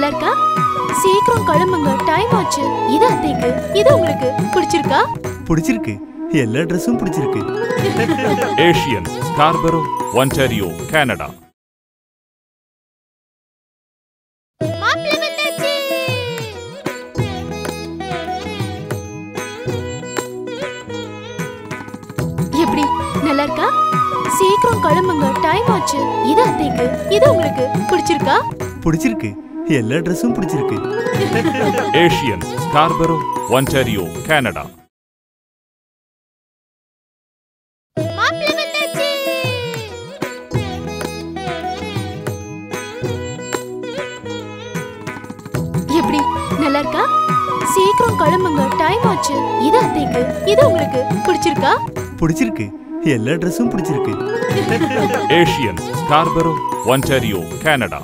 நல்லா இருக்கா? சீக்கிரம் கிளம்புங்க, டைம் ஆச்சு. இது அத்தைக்கு, இது உங்களுக்கு பிடிச்சிருக்கா? பிடிச்சிருக்கு, எல்லா ட்ரெஸ்ஸும் பிடிச்சிருக்கு. Asian, Scarborough, Ontario, Canada. எப்படி, நல்லா இருக்கா? சீக்கிரம் கிளம்புங்க, டைம் ஆச்சு. இது அத்தைக்கு, இது உங்களுக்கு பிடிச்சிருக்கா? பிடிச்சிருக்கு, எல்லா ட்ரெஸ்ஸும் பிடிச்சிருக்கு. Asian, Scarborough, Ontario, Canada. எப்படி, நல்லா இருக்கா? சீக்கிரம் கிளம்புங்க, டைம் ஆச்சு. இது அத்தைக்கு, இது உங்களுக்கு பிடிச்சிருக்கா? பிடிச்சிருக்கு, எல்லா ட்ரெஸ்ஸும் பிடிச்சிருக்கு. Asian, Scarborough, Ontario, Canada.